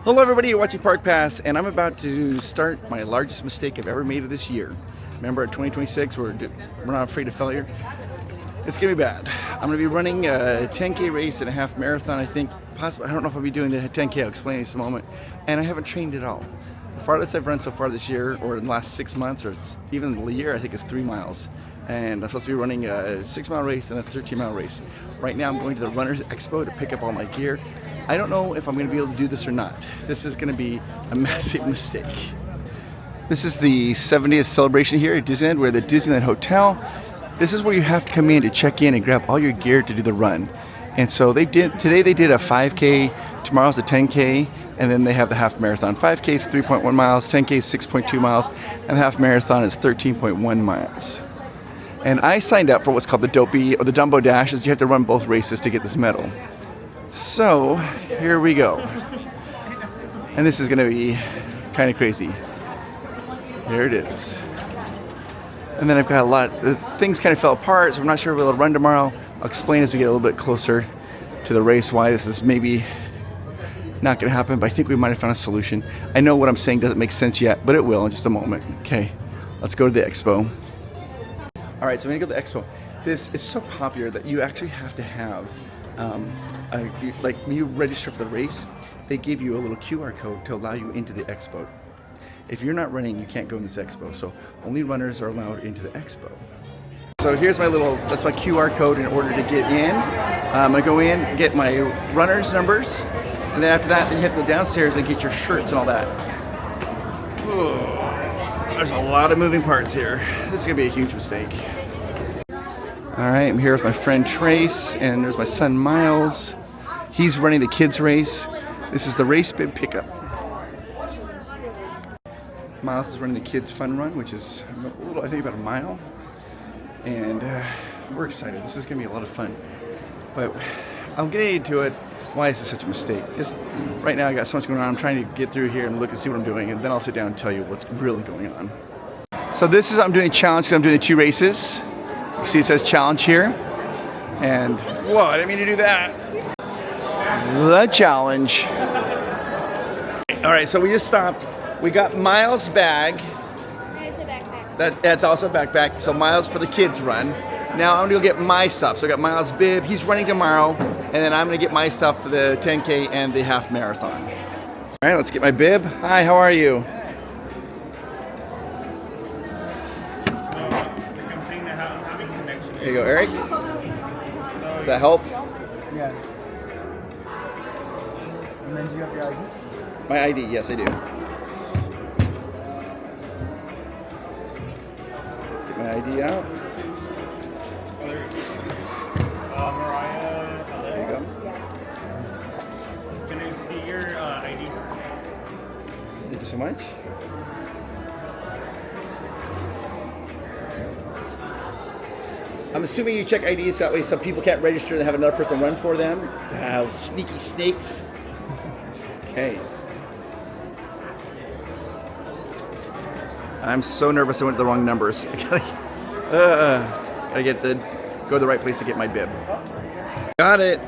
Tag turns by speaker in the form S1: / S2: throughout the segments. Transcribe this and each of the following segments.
S1: Hello everybody, you're watching Park Pass, and I'm about to start my largest mistake I've ever made of this year. Remember, at 2026, we're not afraid of failure. It's gonna be bad. I'm gonna be running a 10K race and a half marathon, I think. Possibly, I don't know if I'll be doing the 10K, I'll explain in just a moment. And I haven't trained at all. The farthest I've run so far this year, or in the last 6 months, or even a year, I think is 3 miles. And I'm supposed to be running a 6-mile race and a 13-mile race. Right now I'm going to the Runners Expo to pick up all my gear. I don't know if I'm going to be able to do this or not. This is going to be a massive mistake. This is the 70th celebration here at Disneyland. We're at the Disneyland Hotel. This is where you have to come in to check in and grab all your gear to do the run. And so today they did a 5K, tomorrow's a 10K, and then they have the half marathon. 5K is 3.1 miles, 10K is 6.2 miles, and the half marathon is 13.1 miles. And I signed up for what's called the Dopey or the Dumbo Dashes. You have to run both races to get this medal. So here we go. And this is going to be kind of crazy. There it is. And then I've got a lot, things kind of fell apart, so I'm not sure if we'll run tomorrow. I'll explain as we get a little bit closer to the race why this is maybe not going to happen, but I think we might have found a solution. I know what I'm saying doesn't make sense yet, but it will in just a moment. Okay, let's go to the expo. All right, so I'm gonna go to the expo. This is so popular that you actually have to have, like when you register for the race, they give you a little QR code to allow you into the expo. If you're not running, you can't go in this expo, so only runners are allowed into the expo. So here's that's my QR code in order to get in. I'm gonna go in, get my runner's numbers, and then after that, then you have to go downstairs and get your shirts and all that. Ugh. There's a lot of moving parts here. This is gonna be a huge mistake. All right, I'm here with my friend Trace, and there's my son Miles. He's running the kids race. This is the race bib pickup. Miles is running the kids fun run, which is a little, I think about a mile. And we're excited. This is gonna be a lot of fun. But I'll get into it. Why is this such a mistake? Just right now I got so much going on. I'm trying to get through here and look and see what I'm doing, and then I'll sit down and tell you what's really going on. So I'm doing a challenge because I'm doing the 2 races. You see it says challenge here. And whoa, I didn't mean to do that. The challenge. All right, so we just stopped. We got Miles' bag.
S2: It's a backpack.
S1: That's also a backpack. So Miles for the kids run. Now I'm gonna go get my stuff. So I got Miles' bib. He's running tomorrow. And then I'm gonna get my stuff for the 10K and the half marathon. All right, let's get my bib. Hi, how are you? There you go, Eric. Does that help?
S3: Yeah. And then do you have your ID?
S1: My ID, yes I do. Let's get my ID out. There you go.
S4: Can I see your ID?
S1: Thank you so much. I'm assuming you check IDs so that way some people can't register and have another person run for them. Wow, sneaky snakes. Okay. I'm so nervous I went to the wrong numbers. I gotta go to the right place to get my bib. Got it.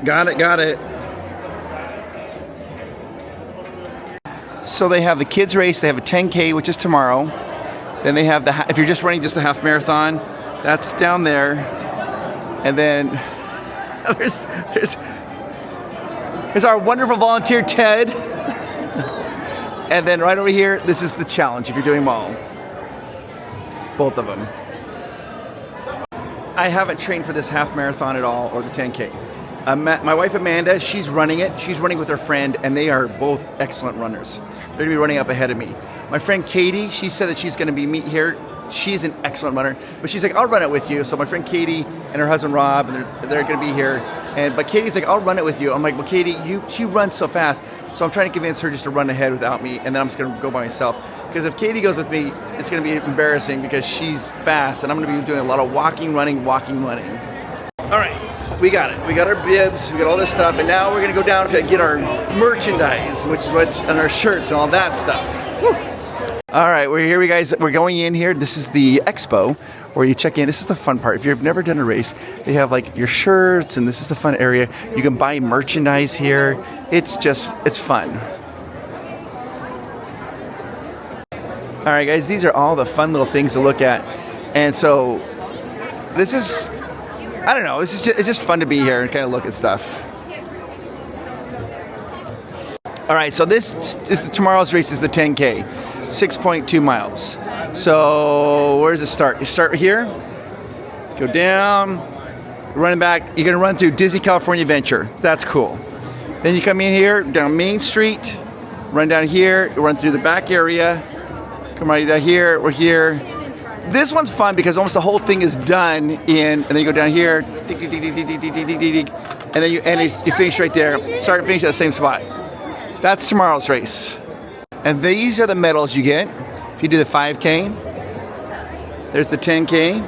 S1: So they have the kids race, they have a 10K, which is tomorrow. Then they have if you're just running just the half marathon, that's down there. And then there's our wonderful volunteer, Ted. And then right over here, this is the challenge if you're doing them all. Both of them. I haven't trained for this half marathon at all, or the 10K. My wife Amanda, she's running it. She's running with her friend, and they are both excellent runners. They're gonna be running up ahead of me. My friend Katie, she said that she's gonna be meet here. She's an excellent runner, but she's like, I'll run it with you. So my friend Katie and her husband Rob, and they're gonna be here. But Katie's like, I'll run it with you. I'm like, well, Katie, she runs so fast. So I'm trying to convince her just to run ahead without me, and then I'm just gonna go by myself. Because if Katie goes with me, it's gonna be embarrassing because she's fast, and I'm gonna be doing a lot of walking, running. All right, we got it. We got our bibs, we got all this stuff, and now we're gonna go down to get our merchandise, and our shirts and all that stuff. Woo. All right, we're here, guys. We're going in here. This is the expo where you check in. This is the fun part. If you've never done a race, they have like your shirts, and this is the fun area. You can buy merchandise here. It's fun. All right, guys, these are all the fun little things to look at. And so this is, I don't know, it's just fun to be here and kind of look at stuff. All right, so this is tomorrow's race is the 10K, 6.2 miles. So where does it start? You start here, go down, running back. You're gonna run through Disney California Adventure. That's cool. Then you come in here, down Main Street, run down here, run through the back area, come right down here, we're here. This one's fun because almost the whole thing is done in, and then you go down here, and then you finish right there, start and finish at the same spot. That's tomorrow's race. And these are the medals you get. If you do the 5K, there's the 10K,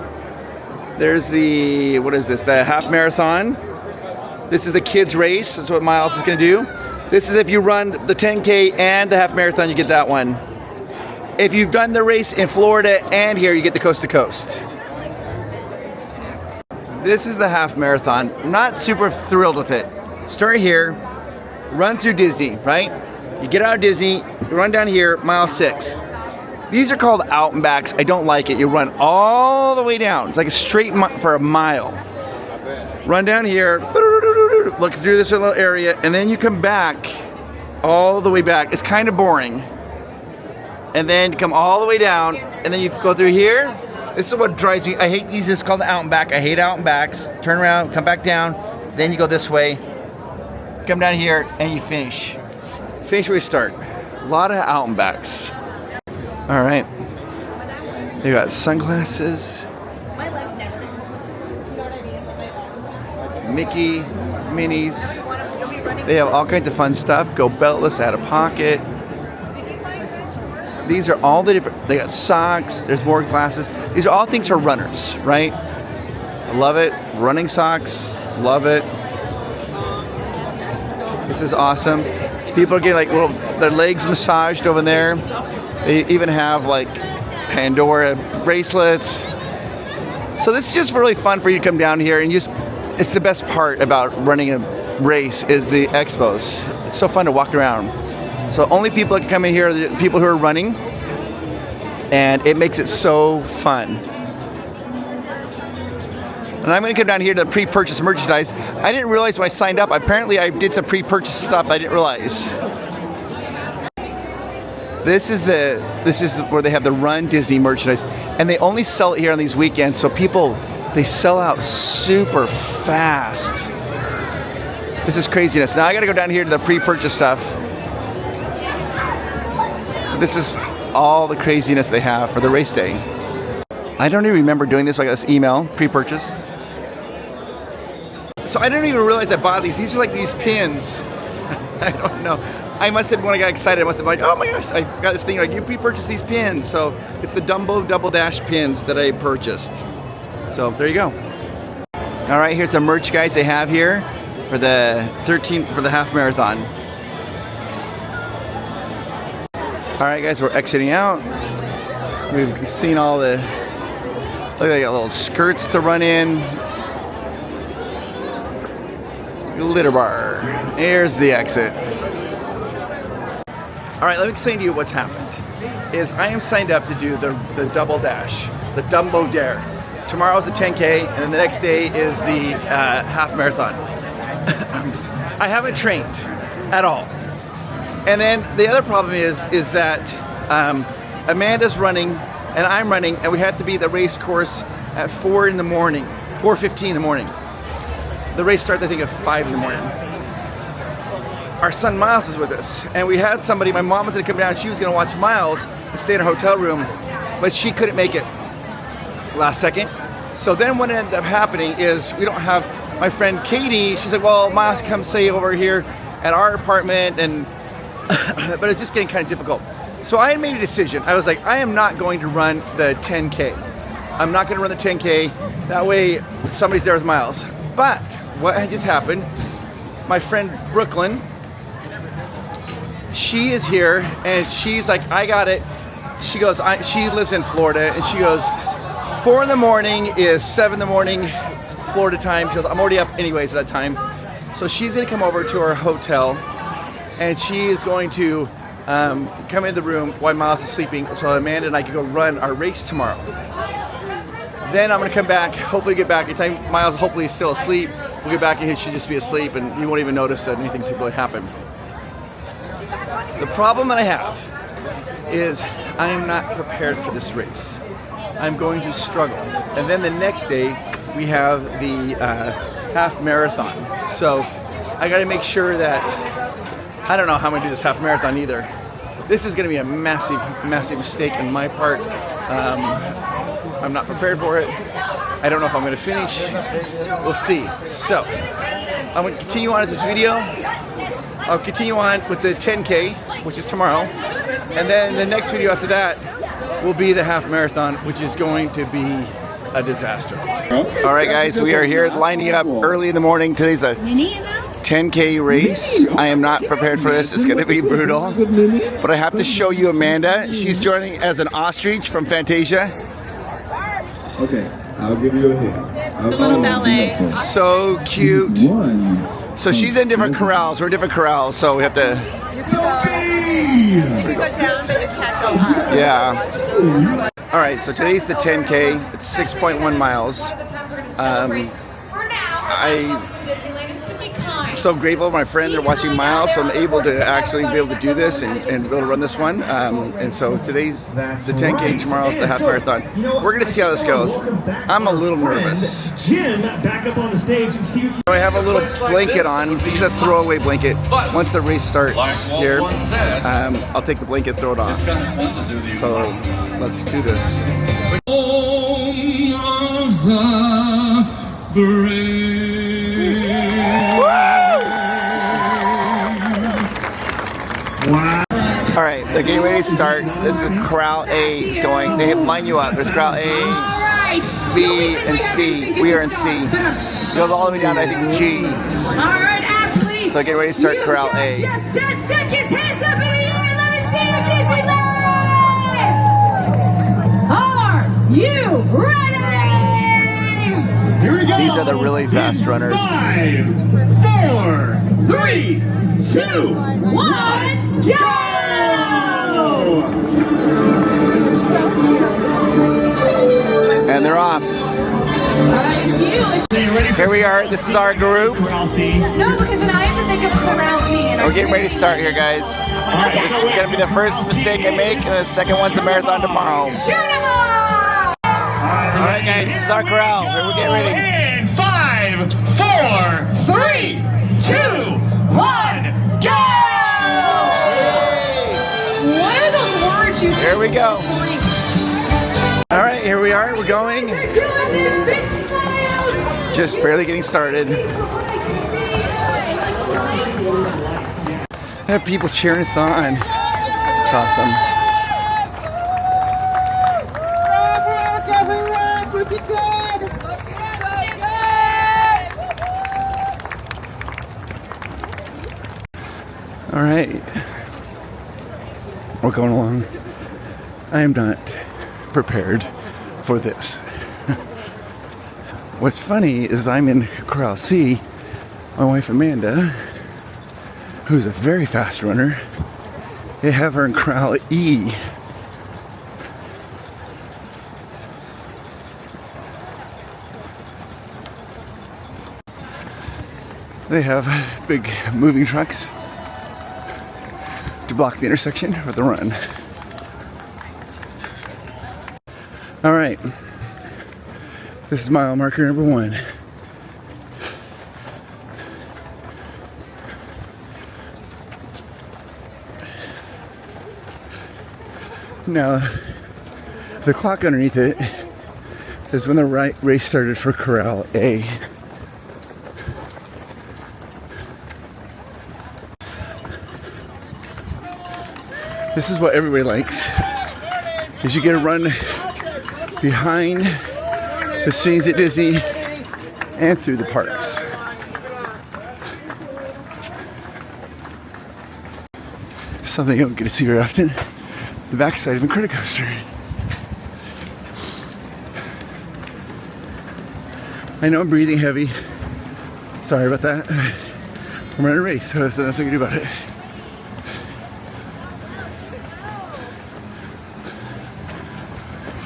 S1: there's the, what is this, the half marathon. This is the kids race, that's what Miles is gonna do. This is if you run the 10K and the half marathon, you get that one. If you've done the race in Florida and here, you get the coast to coast. This is the half marathon. I'm not super thrilled with it. Start here, run through Disney, right? You get out of Disney, you run down here, mile 6. These are called out and backs. I don't like it. You run all the way down. It's like a straight for a mile. Run down here, look through this little area, and then you come back, all the way back. It's kind of boring. And then you come all the way down, and then you go through here. This is what drives me. I hate these. This is called the out and back. I hate out and backs. Turn around, come back down, then you go this way, come down here, and you finish. Finish where you start. A lot of out and backs. All right. They got sunglasses. Mickey, Minnie's. They have all kinds of fun stuff. Go beltless, out of pocket. These are all the different, they got socks, there's more glasses. These are all things for runners, right? I love it. Running socks, love it. This is awesome. People are getting like their legs massaged over there. They even have like Pandora bracelets. So this is just really fun for you to come down here and it's the best part about running a race is the expos. It's so fun to walk around. So only people that can come in here are the people who are running, and it makes it so fun. And I'm going to come down here to the pre-purchase merchandise. I didn't realize when I signed up, apparently I did some pre-purchase stuff I didn't realize. This is where they have the Run Disney merchandise, and they only sell it here on these weekends, so they sell out super fast. This is craziness. Now I got to go down here to the pre-purchase stuff. This is all the craziness they have for the race day. I don't even remember doing this. I got this email, pre-purchase. So I didn't even realize I bought these. These are like these pins. I don't know. I must have, when I got excited, I must have been like, oh my gosh, I got this thing, like, you pre-purchased these pins. So it's the Dumbo Double Dash pins that I purchased. So there you go. All right, here's the merch, guys, they have here for the half marathon. All right, guys, we're exiting out. We've seen all the, look, they got little skirts to run in. Glitter bar. Here's the exit. All right, let me explain to you what's happened. I am signed up to do the double dash, the Dumbo Dare. Tomorrow's the 10K, and then the next day is the half marathon. I haven't trained at all. And then the other problem is that Amanda's running and I'm running, and we have to be at the race course at 4 in the morning, 4:15 in the morning. The race starts, I think, at 5 in the morning. Our son Miles is with us, and we had somebody, my mom was gonna come down, she was gonna watch Miles and stay in her hotel room, but she couldn't make it last second. So then what ended up happening is we don't have my friend Katie. She's like, well, Miles, come stay over here at our apartment, and but it's just getting kind of difficult. So I made a decision. I was like, I am not going to run the 10K. I'm not going to run the 10K. That way somebody's there with Miles. But what had just happened, my friend Brooklyn, she is here, and she's like, I got it. She goes, she lives in Florida, and she goes, 4 in the morning is 7 in the morning Florida time. She goes, I'm already up anyways at that time. So she's gonna come over to our hotel, and she is going to come into the room while Miles is sleeping so Amanda and I can go run our race tomorrow. Then I'm gonna come back, hopefully get back in time. Miles hopefully is still asleep. We'll get back and he should just be asleep and he won't even notice that anything's really happened. The problem that I have is I am not prepared for this race. I'm going to struggle. And then the next day we have the half marathon. So I gotta make sure that, I don't know how I'm gonna do this half marathon either. This is gonna be a massive, massive mistake on my part. I'm not prepared for it. I don't know if I'm gonna finish. We'll see. So, I'm gonna continue on with this video. I'll continue on with the 10K, which is tomorrow. And then the next video after that will be the half marathon, which is going to be a disaster. All right, guys, we are here lining up early in the morning. Today's a 10K race. I am not prepared for this. It's gonna be brutal. But I have to show you Amanda. She's joining as an ostrich from Fantasia.
S4: Okay, I'll give you a hint.
S2: The little ballet.
S1: So cute. So she's in different corrals. We're in different corrals, so we have to.
S2: You can go down, but you can't go up.
S1: Yeah. All right. So today's the 10K. It's 6.1 miles. I'm so grateful my friends are watching Miles, so I'm able to actually be able to do this and be able to run this one. And so today's the 10K, tomorrow's the half marathon. We're gonna see how this goes. I'm a little nervous.
S5: Jim, back up on the stage and see if
S1: I have a little blanket on. This is a throwaway blanket. Once the race starts here, I'll take the blanket, throw it off. So let's do this. All right, they're getting ready to start. This is Corral A is going. They line you up. There's Corral A, B, and C. We are in C. It goes all the way down to, I think, G.
S6: All right, athletes.
S1: So get ready to start Corral A.
S6: Just 10 seconds. Hands up in the air. Let me see you, Disneyland. Are you ready?
S5: here we go.
S1: These are the really fast runners.
S5: 5, 4, 3, 2,
S6: 1, go!
S1: And they're off.
S6: All right, it's you.
S1: Here we are. This is our group.
S5: Corral C.
S6: No, because then I have to think of Corral C.
S1: We're getting ready to start here, guys. This is going to be the first mistake I make, and the second one's the marathon tomorrow.
S6: Shoot 'em all!
S1: All right, guys. This is our corral. We're getting ready.
S5: And 5, 4, 3, 2, 1, go!
S6: What are those words you
S1: Here we go. All right, here we are. We're going.
S6: They're doing this big smile.
S1: Just barely getting started. I have people cheering us on. It's awesome. All right. We're going along. I am not prepared for this. What's funny is I'm in Corral C. My wife Amanda, who's a very fast runner, they have her in Corral E. They have big moving trucks to block the intersection for the run. All right, this is mile marker number 1. Now, the clock underneath it is when the race started for Corral A. This is what everybody likes, is you get to run behind the scenes at Disney and through the parks. Something you don't get to see very often, the backside of a credit coaster. I know I'm breathing heavy. Sorry about that. I'm running a race, so that's what you do about it.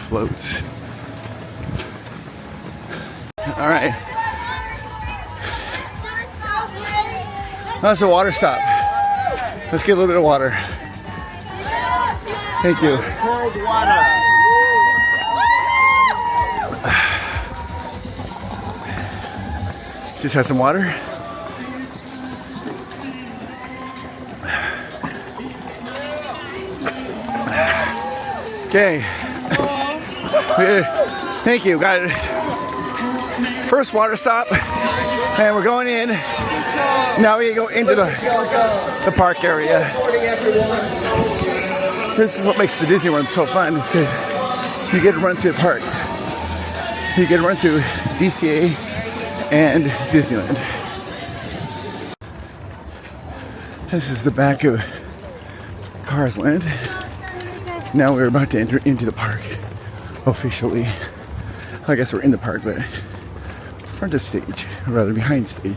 S1: floats. All right. That's a water stop. Let's get a little bit of water. Thank you.
S3: Cold water.
S1: Just had some water. Okay. Thank you. Got it. First water stop, and we're going in. Now we go into the park area. This is what makes the Disney run so fun, is because you get to run through the parks. You get to run through DCA and Disneyland. This is the back of Cars Land. Now we're about to enter into the park officially. I guess we're in the park, but front of stage, or rather behind stage.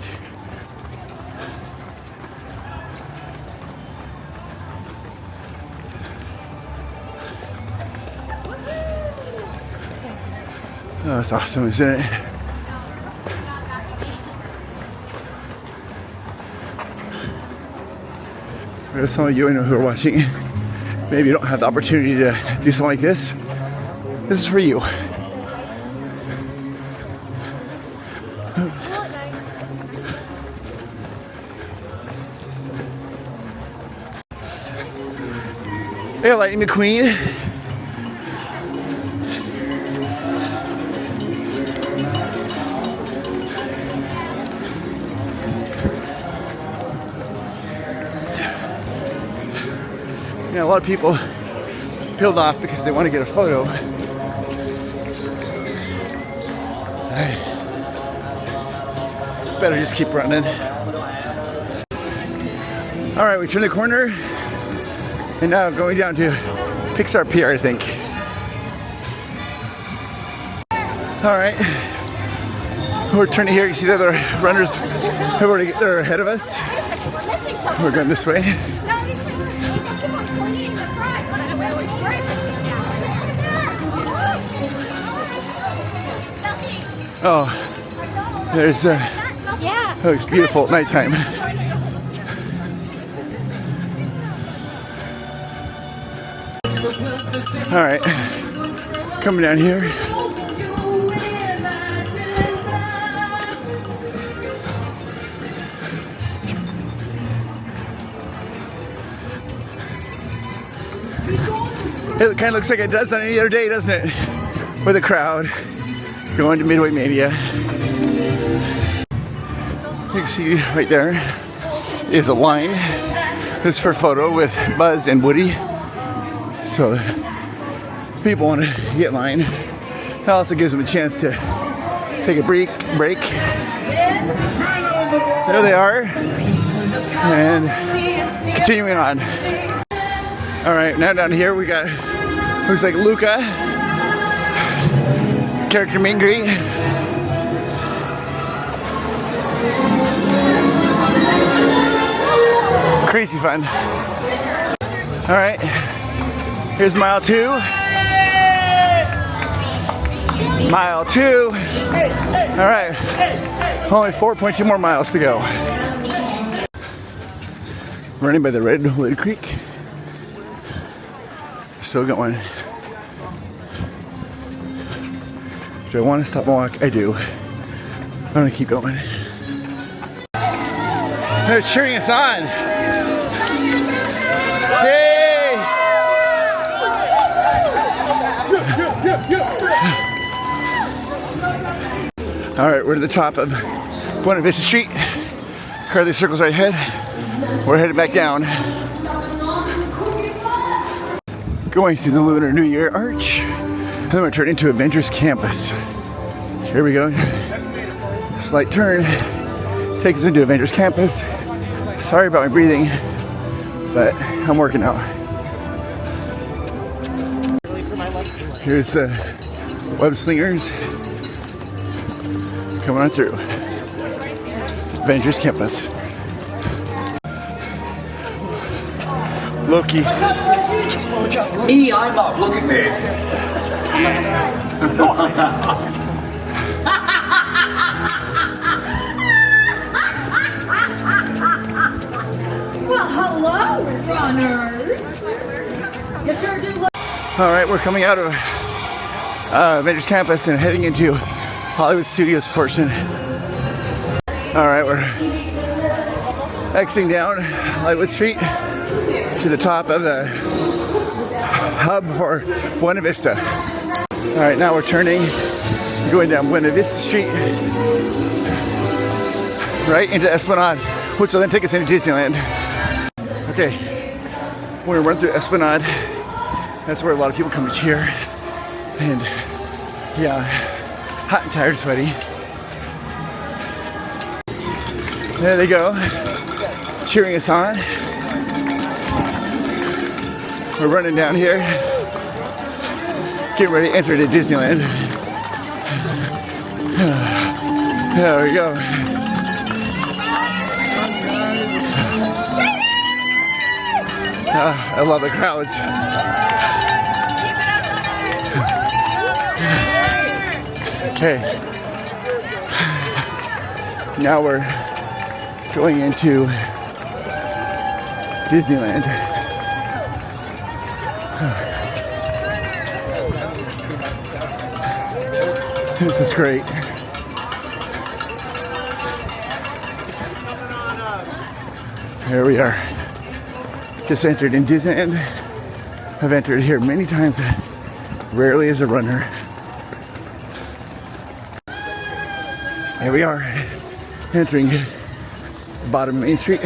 S1: Oh, that's awesome, isn't it? There's some of you I know who are watching. Maybe you don't have the opportunity to do something like this. This is for you. Hey, Lightning McQueen. You know, a lot of people peeled off because they want to get a photo. I better just keep running. All right, we turned the corner, and now going down to Pixar Pier, I think. All right, we're turning here. You see the other runners they're ahead of us. We're going this way. Oh, there's oh, it's beautiful at nighttime. All right, coming down here. It kind of looks like it does on any other day, doesn't it? With a crowd going to Midway Mania. You can see right there is a line. This is for a photo with Buzz and Woody. So people want to get in line. It also gives them a chance to take a break. There they are. And continuing on. All right, now down here we got, looks like Luca. Character meet and greet. Crazy fun. All right, here's mile 2. Mile 2. All right, only 4.2 more miles to go. Running by the Red Hood Creek. Still going. Do I want to stop and walk? I do. I'm gonna keep going. They're cheering us on. Yay! All right, we're to the top of Buena Vista Street. Curly circles right ahead. We're headed back down. Going through the Lunar New Year Arch. And then we're turning into Avengers Campus. Here we go. Slight turn. Takes us into Avengers Campus. Sorry about my breathing, but I'm working out. Here's the web slingers coming on through. Avengers Campus. Loki.
S5: I'm not, look at me.
S6: Well, hello, runners. You sure do look.
S1: All right, we're coming out of Avengers Campus and heading into Hollywood Studios portion. All right, we're exiting down Hollywood Street to the top of the hub for Buena Vista. All right, now we're turning, going down Buena Vista Street, right into Esplanade, which will then take us into Disneyland. Okay, we're gonna run through Esplanade. That's where a lot of people come to cheer. And yeah, hot and tired, sweaty. There they go, cheering us on. We're running down here, getting ready to enter into Disneyland. There we go. I love the crowds. Okay. Now we're going into Disneyland. This is great. Here we are. Just entered in Disneyland. I've entered here many times, rarely as a runner. Here we are, entering the bottom of Main Street.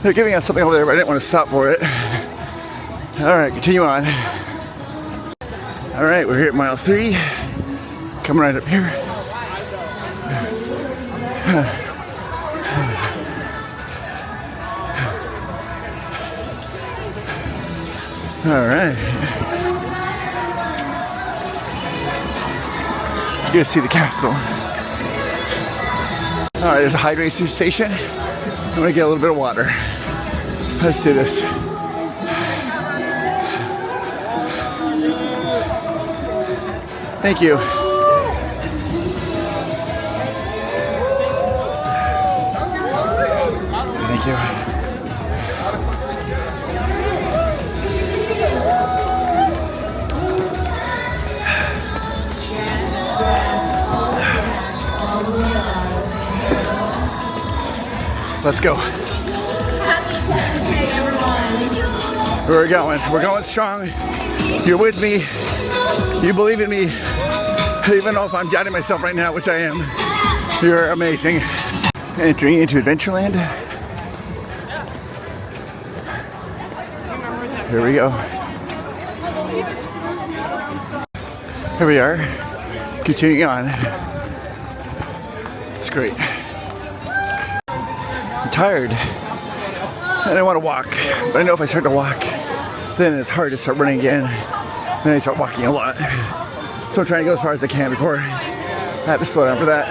S1: They're giving us something over there, but I didn't want to stop for it. All right, continue on. All right, we're here at mile 3, coming right up here. All right. You're gonna see the castle. All right, there's a hydration station. I'm gonna get a little bit of water. Let's do this. Thank you. Thank you. Let's go. We're going. We're going strong. You're with me. You believe in me. Even though if I'm doubting myself right now, which I am. You're amazing. Entering into Adventureland. Here we go. Here we are. Continuing on. It's great. I'm tired. And I want to walk. But I know if I start to walk, then it's hard to start running again. Then I start walking a lot. So I'm trying to go as far as I can before I have to slow down for that.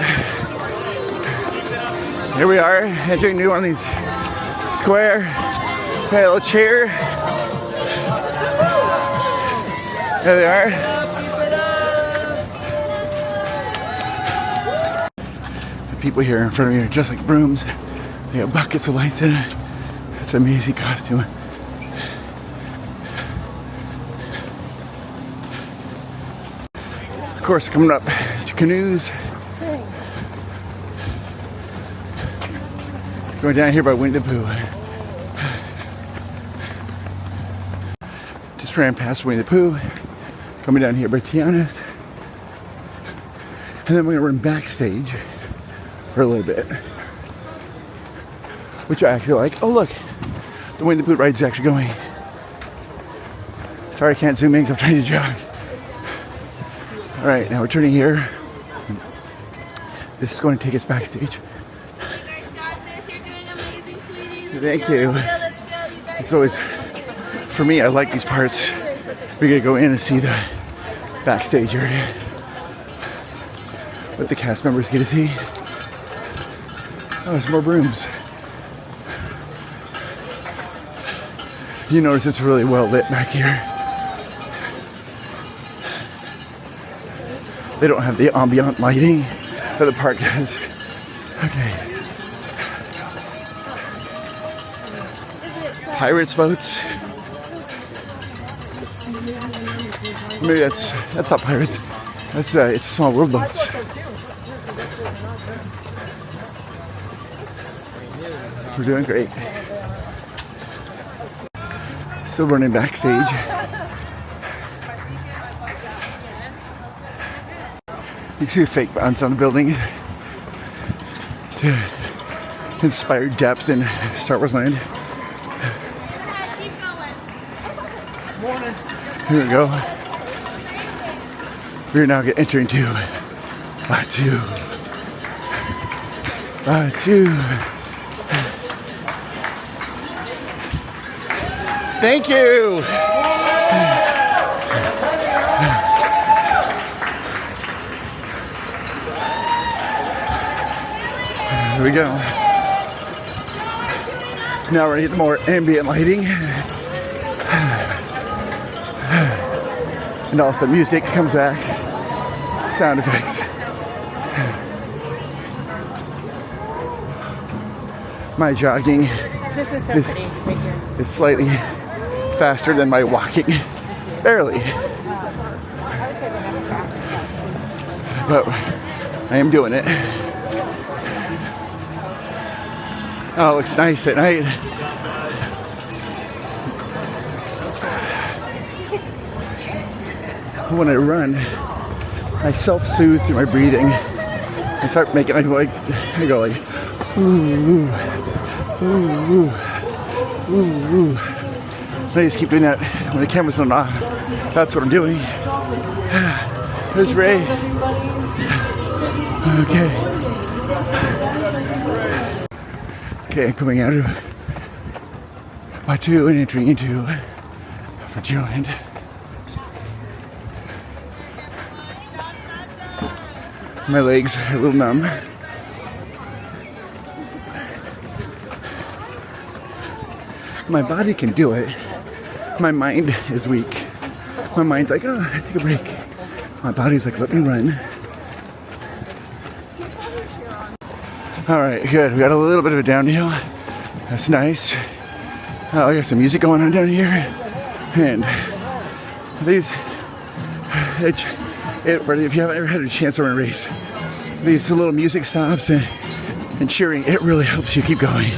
S1: Here we are, entering New Orleans Square. Got a little chair. There they are. The people here in front of me are just like brooms. They got buckets of lights in it. It's an amazing costume. Of course, coming up to canoes. Going down here by Winnie the Pooh. Just ran past Winnie the Pooh. Coming down here by Tiana's. And then we're gonna run backstage for a little bit. Which I actually like. Oh look, the Winnie the Pooh ride's actually going. Sorry I can't zoom in because I'm trying to jog. All right, now we're turning here. This is going to take us backstage.
S2: You guys got this. You're doing amazing, sweetie.
S1: Thank you.
S2: Let's go. You guys.
S1: It's always, for me, I like these parts. We're gonna go in and see the backstage area. What the cast members get to see. Oh, there's more rooms. You notice it's really well lit back here. They don't have the ambient lighting that the park does. Okay. Pirates boats. Maybe that's not pirates. That's it's small world boats. We're doing great. Still running backstage. You see the fake bounce on the building to inspire depth in Star Wars Land. Here we go. We're now entering into Batu. Thank you. Here we go. Now we're gonna get more ambient lighting. And also music comes back. Sound effects. My jogging
S2: This is so pretty right here.
S1: is slightly faster than my walking. Barely. But I am doing it. Oh, it looks nice at night. When I run, I self-soothe through my breathing. I start making, I go like, ooh, ooh, ooh, ooh, ooh. I just keep doing that when the camera's not off. That's what I'm doing. There's Ray. Okay. Okay, I'm coming out of Batu and entering into Disneyland. My legs are a little numb. My body can do it. My mind is weak. My mind's like, oh, take a break. My body's like, let me run. All right, good. We got a little bit of a downhill. That's nice. Oh, I got some music going on down here. And these, if you haven't ever had a chance to run a race, these little music stops and cheering, it really helps you keep going.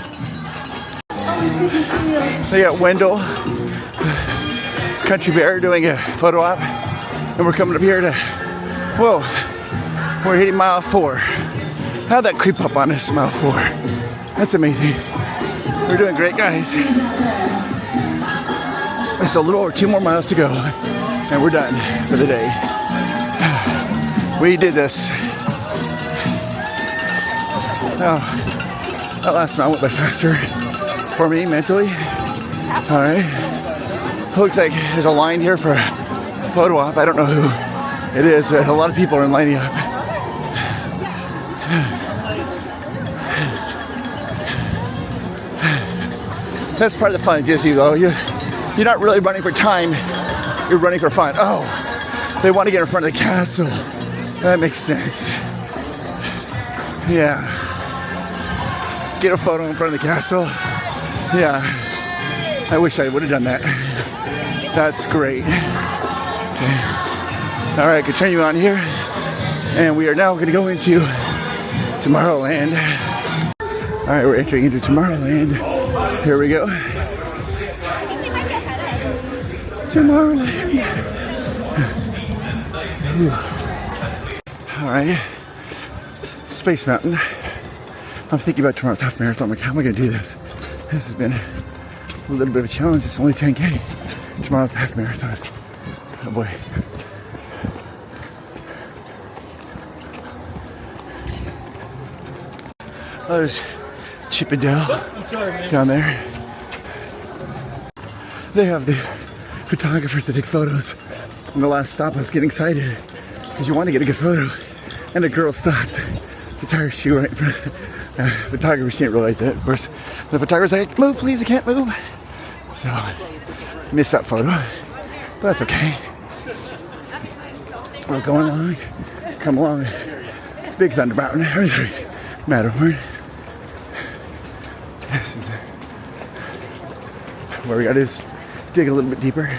S1: They got Wendell, Country Bear, doing a photo op, and we're coming up here to, whoa, we're hitting mile 4. How'd that creep up on us, mile 4? That's amazing. We're doing great, guys. It's a little over 2 more miles to go, and we're done for the day. We did this. Oh, that last mile went by faster for me mentally. All right. Looks like there's a line here for a photo op. I don't know who it is, but a lot of people are lining up. That's part of the fun of Disney, though. You're not really running for time. You're running for fun. Oh, they want to get in front of the castle. That makes sense. Yeah. Get a photo in front of the castle. Yeah. I wish I would have done that. That's great. Okay. All right, continue on here. And we are now going to go into Tomorrowland. All right, we're entering into Tomorrowland. Here we go. Tomorrowland. All right. Space Mountain. I'm thinking about tomorrow's half marathon. Like, how am I going to do this? This has been a little bit of a challenge. It's only 10K. Tomorrow's the half marathon. Oh boy. Oh, there's Chip and Dale down there. They have the photographers to take photos. And the last stop, I was getting excited because you want to get a good photo. And a girl stopped to tie her shoe right in front of the photographer. She didn't realize it, of course. The photographer's like, move please, I can't move. So, missed that photo, but that's okay. We're going along, come along, Big Thunder Mountain, Matterhorn. This is where we got to just dig a little bit deeper.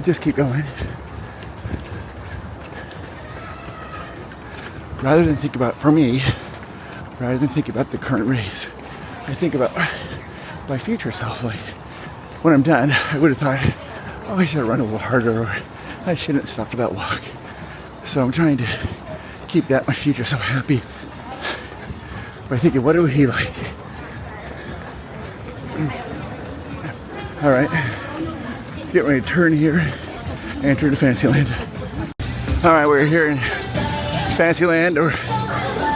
S1: Just keep going. Rather than think about, for me, rather than think about the current race, I think about my future self. Like, when I'm done, I would have thought, oh, I should have run a little harder, or I shouldn't stop for that walk. So I'm trying to keep that, my future self, happy by thinking, what would he like? All right, get ready to turn here, enter into Fantasyland. All right, we're here in Fantasyland, or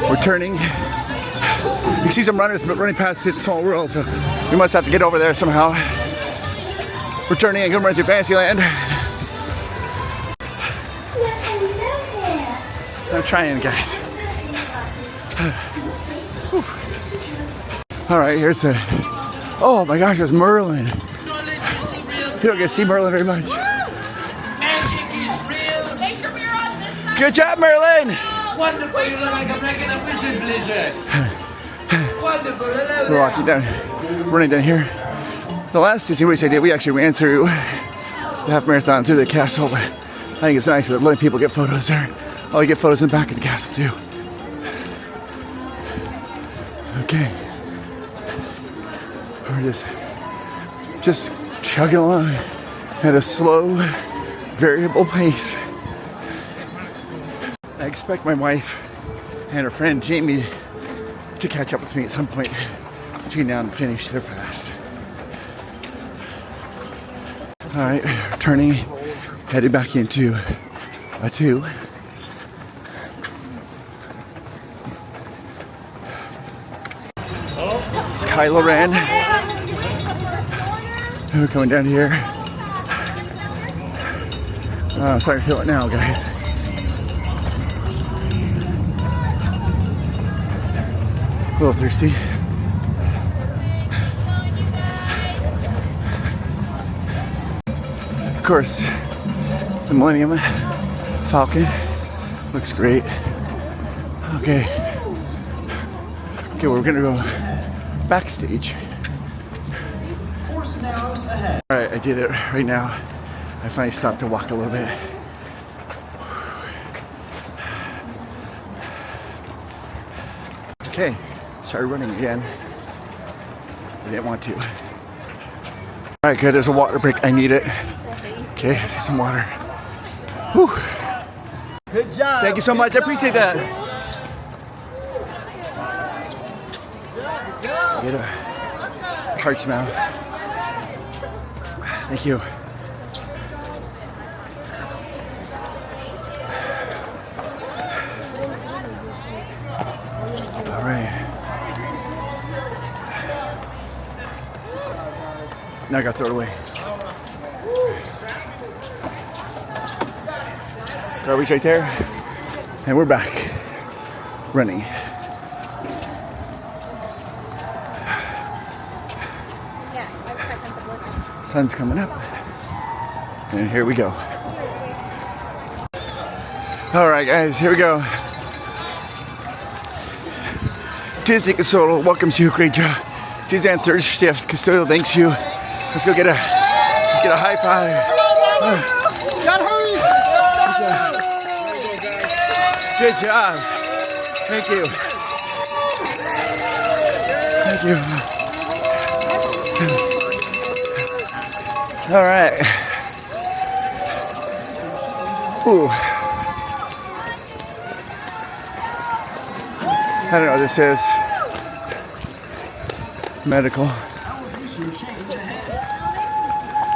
S1: we're turning. You can see some runners running past this small world, so we must have to get over there somehow. We're turning and going right through Fantasyland. I'm trying, guys. All right, here's the. Oh my gosh, there's Merlin. You don't get to see Merlin very much. Good job, Merlin.
S2: Wonderful, you look like a breaking a fishing blizzard. Wonderful,
S1: We're walking down, running down here. The last Disney race I did, we actually ran through the half marathon through the castle, but I think it's nice that letting people get photos there. Oh, you get photos in the back of the castle too. Okay. We're just chugging along at a slow, variable pace. I expect my wife and her friend Jamie to catch up with me at some point between now and finish. They're fast. All right, turning, headed back into a 2. It's Kylo Ren. We're coming down here. I'm starting to feel it now, guys. A little thirsty. Of course, the Millennium Falcon looks great. Okay, we're gonna go backstage. All right, I did it right now. I finally stopped to walk a little bit. Okay, started running again. I didn't want to. All right, good. There's a water break. I need it. Okay, I see some water. Whew.
S3: Good job.
S1: Thank you so much. I appreciate that. Get a parched mouth. Thank you. All right. Now I gotta throw it away. Garbage right there. And we're back. Running. Sun's coming up. And here we go. All right, guys, here we go. Disney Custodial welcomes you. Great job. Disneyland third shift. Custodial thanks you. Let's go get a high five.
S3: Gotta hurry!
S1: Good job. Thank you. Thank you. All right. Ooh. I don't know what this is. Medical.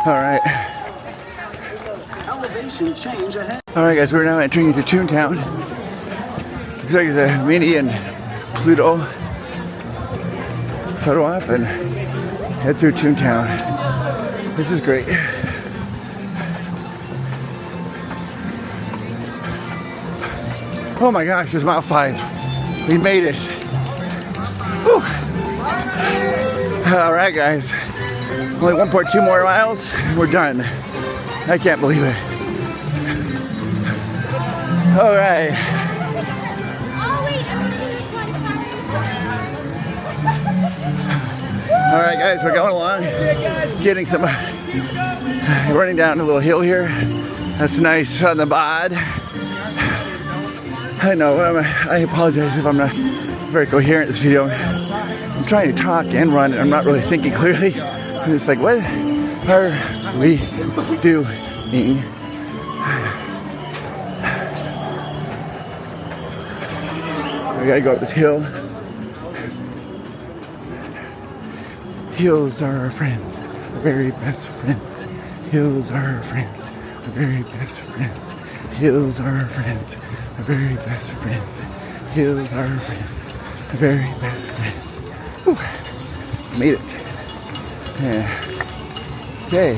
S1: All right. All right, guys, we're now entering into Toontown. Looks like it's a Minnie and Pluto photo op and head through Toontown. This is great. Oh my gosh, there's mile 5. We made it. Whew. All right, guys. Only 1.2 more miles, we're done. I can't believe it. All right.
S7: Oh wait, I'm gonna do this one, sorry.
S1: All right, guys, we're going along. Getting some, running down a little hill here. That's nice on the bod. I know, I apologize if I'm not very coherent in this video. I'm trying to talk and run, and I'm not really thinking clearly. I'm just like, what are we doing? We gotta go up this hill. Hills are our friends, our very best friends. Hills are our friends, our very best friends. Hills are our friends, our very best friends. Hills are our friends, our very best friends. Whew. Made it. Yeah. Okay.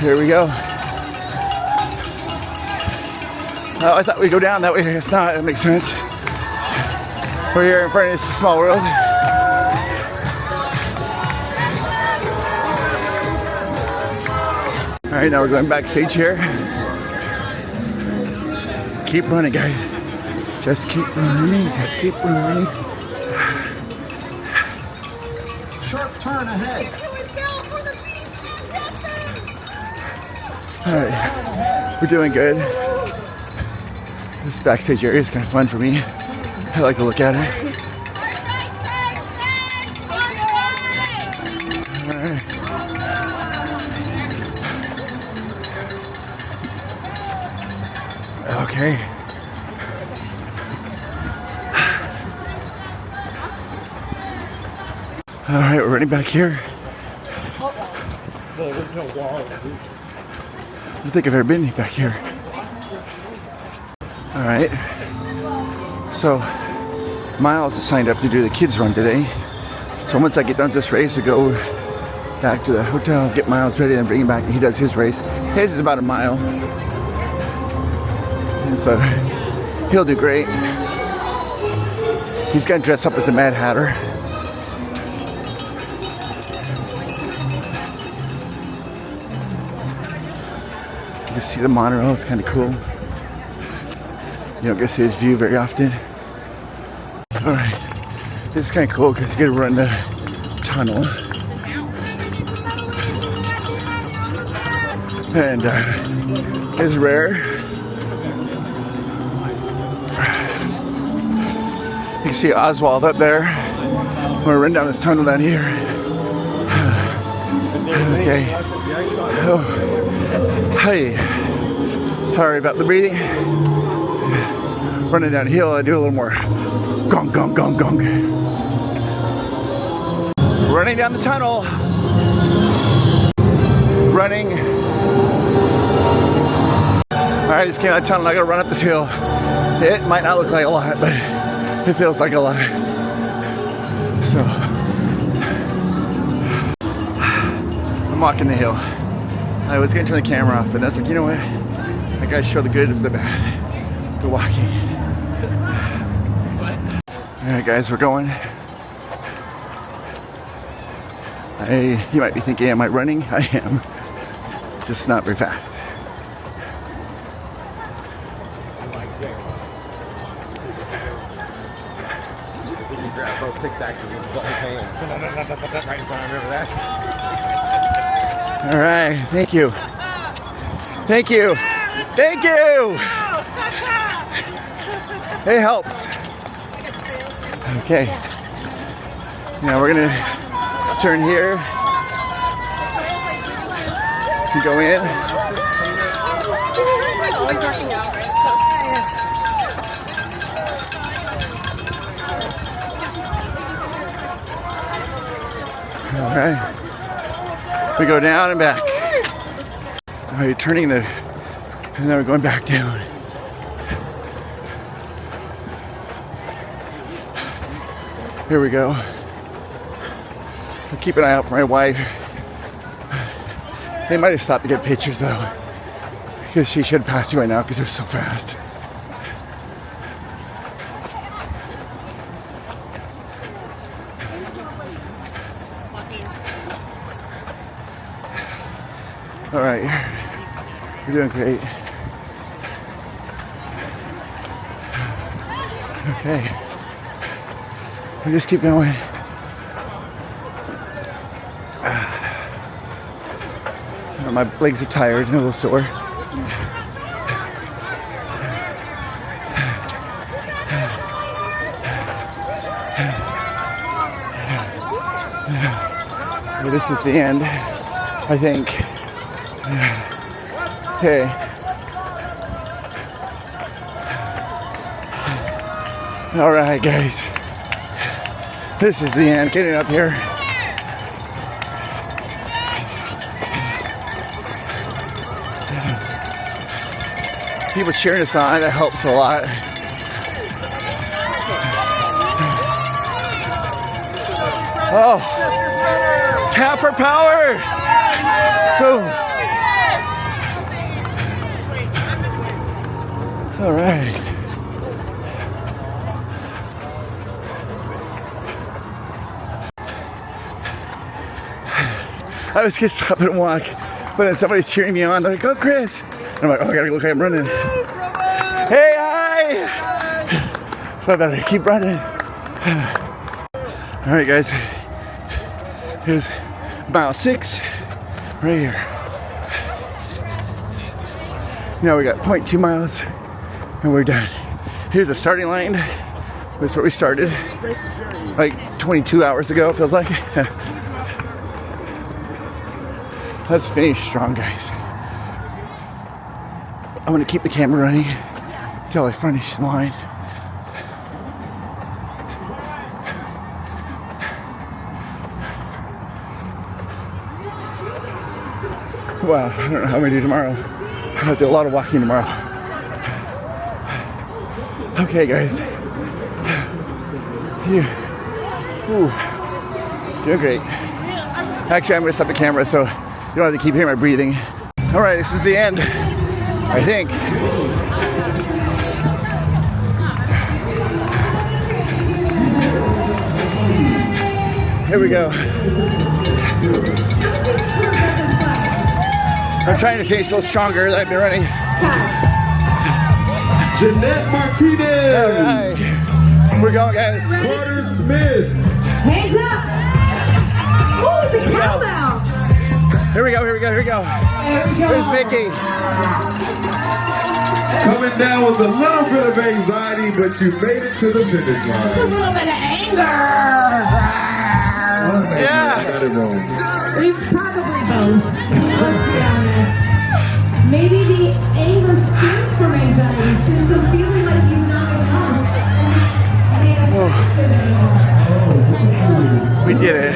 S1: Here we go. Oh, I thought we'd go down that way. It's not. That makes sense. We're here in front of this small world. All right, now we're going backstage here. Keep running, guys. Just keep running. Just keep running.
S3: Sharp turn ahead.
S1: All right, we're doing good. This backstage area is kind of fun for me. I like to look at it. All right. Okay. All right, we're running back here. I don't think I've ever been back here. All right. So, Miles is signed up to do the kids run today. So once I get done with this race, I go back to the hotel, get Miles ready, and bring him back, and he does his race. His is about a mile. And so, he'll do great. He's gonna dress up as the Mad Hatter. You can see the monorail, it's kind of cool. You don't get to see his view very often. All right, this is kind of cool because you get to run the tunnel. And it's rare. You can see Oswald up there. We're running down this tunnel down here. Okay. Oh. Hey. Sorry about the breathing. Running downhill, I do a little more gong, gong, gong, gong. Running down the tunnel. Running. All right, just came out of the tunnel. I gotta run up this hill. It might not look like a lot, but it feels like a lot. So, I'm walking the hill. I was gonna turn the camera off, but I was like, you know what? I gotta show the good of the bad. The walking. Alright guys, we're going. You might be thinking, am I running? I am. Just not very fast. Alright, thank you. Thank you. Thank you. It helps. Okay. Now we're gonna turn here. Go in. All right. We go down and back. All right, turning the, and then we're going back down. Here we go. I'll keep an eye out for my wife. They might have stopped to get pictures though, because she should have passed you by now because they're so fast. All right, you're doing great. Okay, we just keep going. My legs are tired and a little sore. Well, this is the end, I think. Okay. All right, guys. This is the end. Getting up here. People cheering us on. That helps a lot. Oh, tap for power. Boom. All right. I was gonna stop and walk, but then somebody's cheering me on. They're like, "Go, Chris!" And I'm like, "Oh, I gotta look like I'm running." Hey, hi! So I better keep running. All right, guys. Here's mile 6, right here. Now we got 0.2 miles, and we're done. Here's the starting line. This is where we started, like 22 hours ago. It feels like. Let's finish strong, guys. I'm gonna keep the camera running until I finish the line. Wow, I don't know how I'm gonna do tomorrow. I'll do a lot of walking tomorrow. Okay, guys. Ooh, doing great. Actually, I'm gonna stop the camera so you don't have to keep hearing my breathing. All right, this is the end, I think. Here we go. I'm trying to finish a little stronger than I've been running.
S4: Jeanette Martinez.
S1: All right, we're going, guys.
S4: Carter Smith.
S6: Hands up! Oh, the cowbell!
S1: Here we go, here we go, here we go.
S6: There we go.
S1: Where's Mickey?
S4: Coming down with a little bit of anxiety, but you made it to the finish
S6: A
S4: line.
S6: little bit of anger.
S1: Yeah.
S4: I got it wrong.
S6: We probably both. Let's be honest. Maybe the anger stems from anxiety, since I'm feeling like he's not enough.
S1: We did it.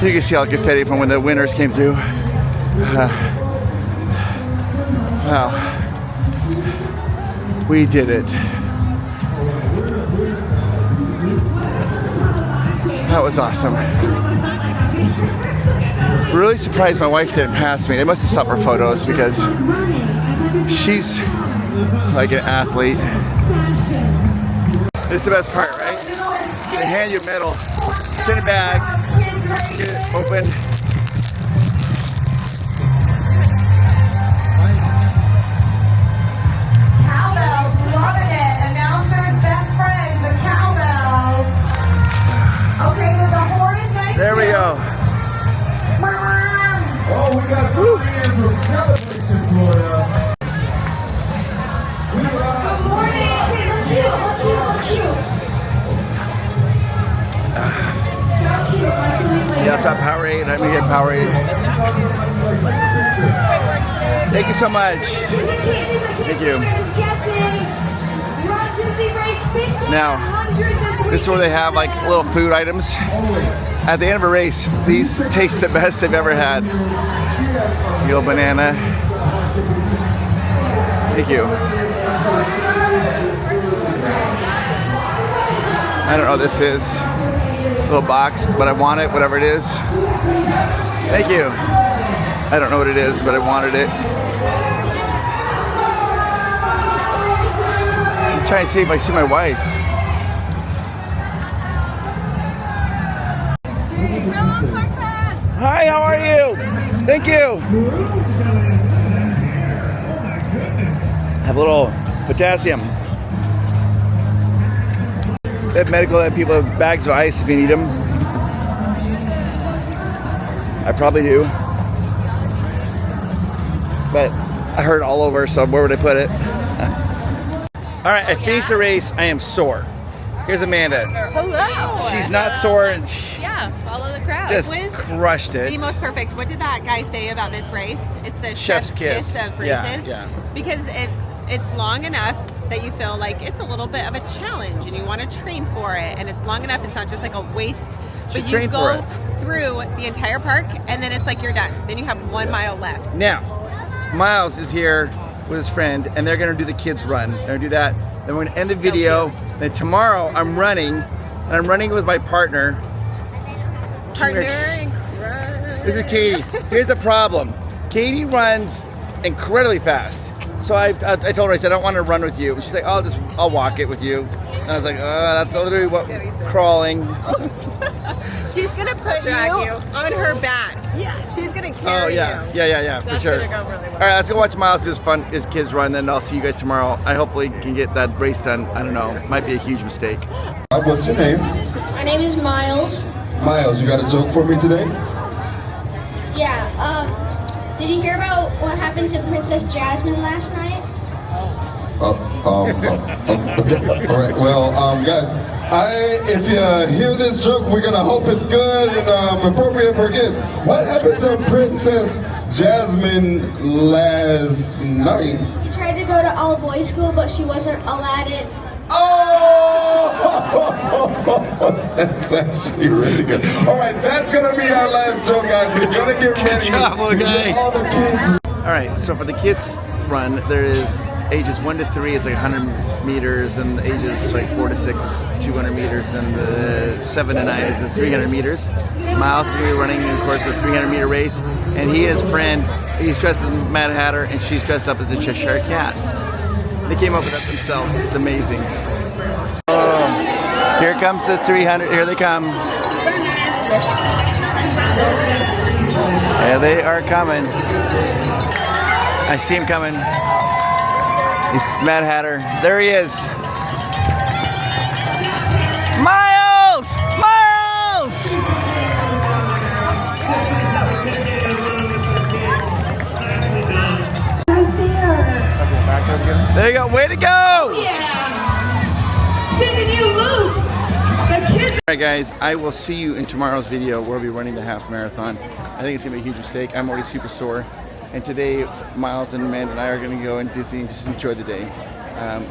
S1: You can see all the confetti from when the winners came through. Wow. We did it. That was awesome. Really surprised my wife didn't pass me. They must have stopped her photos because she's like an athlete. This is the best part, right? They hand you a medal. It's in a bag. Get it open.
S8: Cowbells, loving it. Announcers, best friends, the cowbell. Okay, but the horn is nice
S1: There we
S8: too.
S1: go.
S4: Oh, we got somebody in from Celebration, Florida.
S8: Good morning. Okay, look cute, look cute, look cute. So cute. Let's leave later.
S1: Yes, I'm Powerade. I'm gonna get Powerade. Thank you so much. Thank you. Now, this is where they have like little food items. At the end of a race, these taste the best they've ever had. Real banana. Thank you. I don't know what this is. Little box, but I want it, whatever it is. Thank you. I don't know what it is, but I wanted it. I'm trying to see if I see my wife.
S7: PROVOST Park Pass.
S1: Hi, how are you? Thank you. Have a little potassium. They have medical, that people have bags of ice if you need them. I probably do. But I heard all over, so where would I put it? All right, I finished the race. I am sore. Here's Amanda.
S9: Hello.
S1: She's not sore and
S9: Yeah, follow the crowd.
S1: just
S9: It was
S1: crushed it.
S9: the most perfect. What did that guy say about this race? It's the
S1: Chef's kiss.
S9: of races.
S1: Yeah.
S9: Because it's long enough that you feel like it's a little bit of a challenge and you want to train for it, and it's long enough it's not just like a waste, but you
S1: train for
S9: go
S1: it.
S9: through the entire park and then it's like you're done. Then you have 1 mile left.
S1: Now, Miles is here with his friend, and they're gonna do the kids run. They're gonna do that. Then we're gonna end the video. Then tomorrow I'm running, and I'm running with my partner.
S9: Partner in crime.
S1: This is Katie. Here's the problem. Katie runs incredibly fast. So I told her, I said, I don't want to run with you. She's like, I'll walk it with you. And I was like, that's literally what crawling.
S9: She's gonna put you on her back. Yeah. She's gonna carry you.
S1: Yeah, for sure.
S9: Gonna go really well.
S1: All right, let's go watch Miles do his kids run, then I'll see you guys tomorrow. I hopefully can get that race done. I don't know. Might be a huge mistake.
S4: What's your name?
S7: My name is Miles.
S4: Miles, you got a joke for me today?
S7: Yeah, did you hear about what happened to Princess Jasmine last night?
S4: Okay. All right. Well, guys, if you hear this joke, we're gonna hope it's good and appropriate for kids. What happened to Princess Jasmine last night?
S7: She tried to go to all-boys school, but she wasn't allowed it.
S4: Oh, that's actually really good. All right, that's gonna be our last joke, guys. We're gonna get ready
S1: job,
S4: to
S1: little
S4: get
S1: guy.
S4: all the kids.
S1: All right, so for the kids run, there is ages 1 to 3 is like 100 meters, and the ages like 4 to 6 is 200 meters, and the 7 to 9 is 300 meters. Miles is gonna be running, of course, the 300-meter race, and he is friend. He's dressed as Mad Hatter, and she's dressed up as a Cheshire Cat. They came up with that themselves. It's amazing. Oh, here comes the 300. Here they come. Yeah, they are coming. I see him coming. He's Mad Hatter. There he is. Miles! Miles!
S6: Right there.
S1: There you go. Way to go!
S6: Yeah. Sending you loose. The kids.
S1: All right, guys. I will see you in tomorrow's video where we'll be running the half marathon. I think it's gonna be a huge mistake. I'm already super sore. And today, Miles and Amanda and I are gonna go in Disney and just enjoy the day.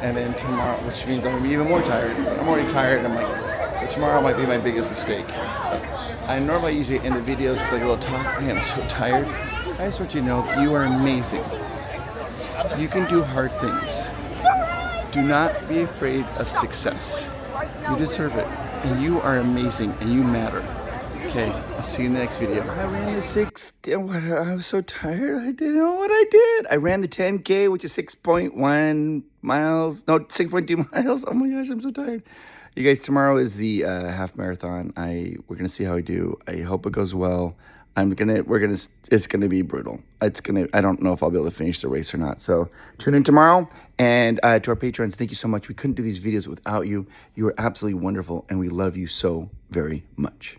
S1: And then tomorrow, which means I'm gonna be even more tired. I'm already tired. I'm like, so tomorrow might be my biggest mistake. I normally usually end the videos with like a little talk. I am so tired. I just want you to know, you are amazing. You can do hard things. Do not be afraid of success. You deserve it. And you are amazing and you matter. Okay, I'll see you in the next video. I ran the 6, I was so tired, I didn't know what I did. I ran the 10K, which is 6.1 miles, no, 6.2 miles. Oh my gosh, I'm so tired. You guys, tomorrow is the half marathon. We're gonna see how I do. I hope it goes well. It's gonna be brutal. I don't know if I'll be able to finish the race or not. So tune in tomorrow, and to our patrons, thank you so much. We couldn't do these videos without you. You are absolutely wonderful, and we love you so very much.